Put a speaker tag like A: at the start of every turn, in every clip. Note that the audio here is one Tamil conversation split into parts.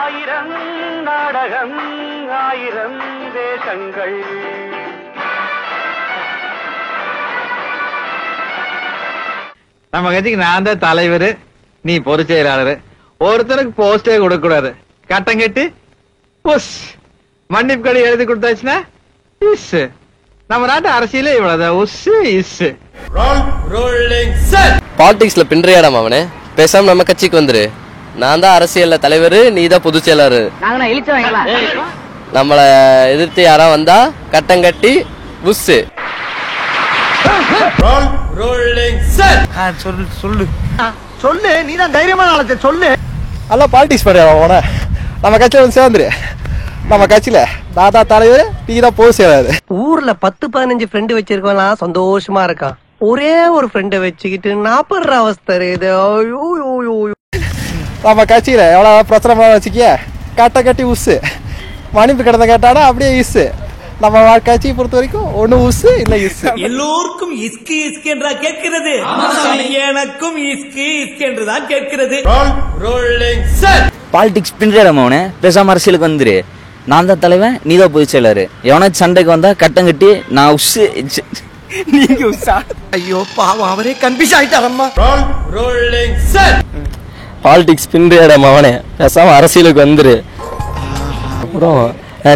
A: ஆயிரம் நாடகம் ஆயிரம் வேஷங்கள்.
B: நம்ம கட்சிக்கு நான் தான் தலைவர், நீ பொதுச் செயலாளர். ஒருத்தருக்கு போஸ்டே கொடுக்க கூடாது. கட்டம் கட்டி புஷ் மன்னிப்பு கடி எழுதி கொடுத்தாச்சுன்னா இஸ். நம்ம நாட்டு அரசியலே இவ்வளவுதான். உஸ் இஸ்.
C: பாலிடிக்ஸ்ல பின்றையாடாம அவனே, பேசாம நம்ம கட்சிக்கு வந்துரு. நான் தான் அரசியல்ல தலைவர், நீ தான் பொதுச் செயலாளர். நம்மள எதிர்த்து யாரா வந்தா கட்டம் கட்டி புஷ்.
D: சொல்லு சொல்லு, நீ தான் தைரியமான ஆளத்தை சொல்லு.
E: அல்ல பாலிடிக்ஸ் பண்ண நம்ம கட்சியில வந்து சேர்ந்துரு. நம்ம கட்சியில தாத்தா தலைவர், நீ தான் பொதுச் செயலாளர்.
F: ஊர்ல 10-15 ஃப்ரெண்டு வச்சிருக்கலாம், சந்தோஷமா இருக்கான். ஒரே ஒரு ஃப்ரெண்டை வச்சுக்கிட்டு நாப்படுற அவஸ்தை இது.
E: நம்ம கட்சியில எவ்வளவு பிரச்சனை வச்சுக்கிய கட்ட கட்டி உஸ். மன்னிப்பு கிடந்த கேட்டானா அப்படியே இஸ். நம்ம கட்சியை பொறுத்த வரைக்கும் ஒண்ணு உஸ் இல்ல இஸ்.
G: எல்லோருக்கும் இஸ்கி இஸ்கி என்றா கேட்கிறது, எனக்கும் இஸ்கி இஸ்கி என்றுதான் கேட்கிறது.
H: பாலிடிக்ஸ் பின்றாம பேசாம அரசியலுக்கு வந்துரு. நான் தான் தலைவன், நீ தான் பொதுச் செயலாளர். எவனாச்சும் சண்டைக்கு வந்தா கட்டம் கட்டி நான் உஸ்
D: நீங்க உஸ்ஸா? ஐயோ பாவம், அவரே கன்ஃபியூஸ் ஆயிட்டாரம்மா.
C: பாலிடிக்ஸ் பின்றையாடாம அவனே, பேசாம அரசியலுக்கு வந்துரு. அப்புறம்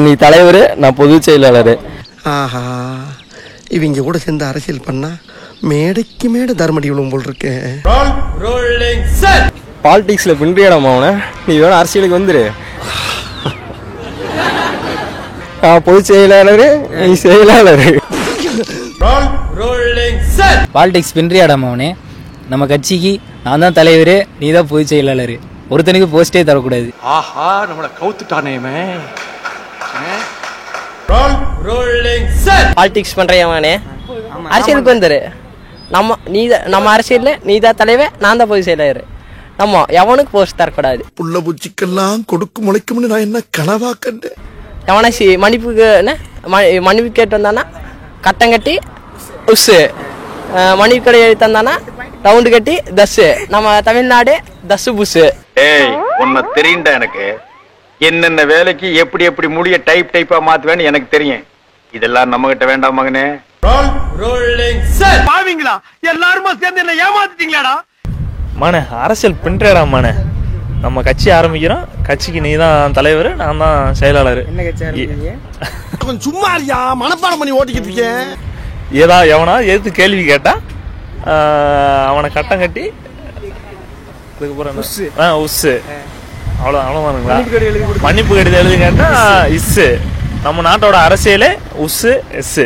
C: நீ தலைவர், நான் பொதுச் செயலாளர்.
D: ஆஹா, இவங்க கூட சேர்ந்து அரசியல் பண்ணா மேடைக்கு மேடை தர்மடி விழும் போல் இருக்கு.
E: பாலிடிக்ஸ்ல பின்றியாடாம அவனே, நீ வேணா அரசியலுக்கு வந்துரு. பொதுச் செயலாளர், நீ செயலாளர்.
H: பாலிடிக்ஸ் பின்றியாடாம அவனே, நம்ம கட்சிக்கு நான் தான் தலைவர், நீ தான் பொதுச் செயலாளர். ஒருத்தனுக்கு போஸ்டே தரக்கூடாது.
D: ஆஹா, நம்மள கவுத்துட்டானேமே.
C: பாலிடிக்ஸ் பண்றவனே, அரசியலுக்கு வந்துரு. நம்ம அரசியல்ல நீ தான் தலைவர், நான் தான் பொதுச் செயலாளர். நம்ம எவனுக்கு போஸ்ட் தரக்கூடாது.
D: புள்ள பூச்சிக்கெல்லாம் கொடுக்கும் முளைக்கும்னு நான் என்ன கனவா கண்டேன்.
C: எவனாச்சி மன்னிப்பு கேட்டு வந்தானா கட்டம் கட்டி உஸ். மன்னிப்பு கடை எழுதி தந்தானா ரவுண்டு கட்டி தஸ். நம்ம தமிழ்நாடு தஸ் புஷ்.
B: ஏய், உன்னை தெரியுண்டா எனக்கு. என்னென்ன வேலைக்கு எப்படி எப்படி முடிய டைப்பா மாத்துவேன்னு எனக்கு தெரியும். இதெல்லாம் நம்ம கிட்ட வேண்டாம் மகனே.
D: பாவீங்களா எல்லாருமா சேர்ந்து என்ன ஏமாத்திட்டீங்களாடா?
I: மன அரசியல் பின்றாடா மன. நம்ம கட்சி ஆரம்பிக்கிறோம், கட்சிக்கு நீ தான் தலைவர், நான் தான் செயலாளர்.
D: சும்மா இல்லையா, மனப்பாடம் பண்ணி ஓட்டிக்கிட்டு இருக்கேன்.
I: ஏதா எவனா எதிர்த்து கேள்வி கேட்டா அவனை கட்டம் கட்டி உஸ். அவ்வளவுதானுங்களா? மன்னிப்பு கடிதம் எழுதி கேட்டா இஸ். நம்ம நாட்டோட அரசியலே உஸ் எஸ்.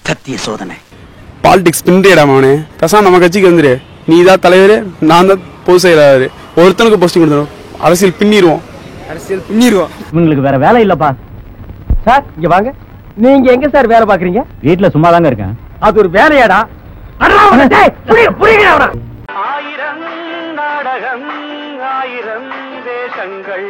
D: சத்திய சோதனை.
E: பாலிடிக்ஸ் பின்றியாடாம அவனே, பேசாம நம்ம கட்சிக்கு வந்துரு. நீ தான் தலைவர், நான் தான் பொதுச் செயலாளர். ஒருத்தனுக்கு போஸ்டிங் கொடுத்துரும். அரசியல் பின்னிடுவோம்.
F: இவங்களுக்கு வேற வேலை இல்லப்பா. சார் இங்க வாங்க. நீங்க எங்க சார் வேலை பாக்குறீங்க? வீட்டுல சும்மா தாங்க இருக்கேன். அது ஒரு வேலையாடா?
A: ஆயிரம் நாடகம் ஆயிரம் வேஷங்கள்.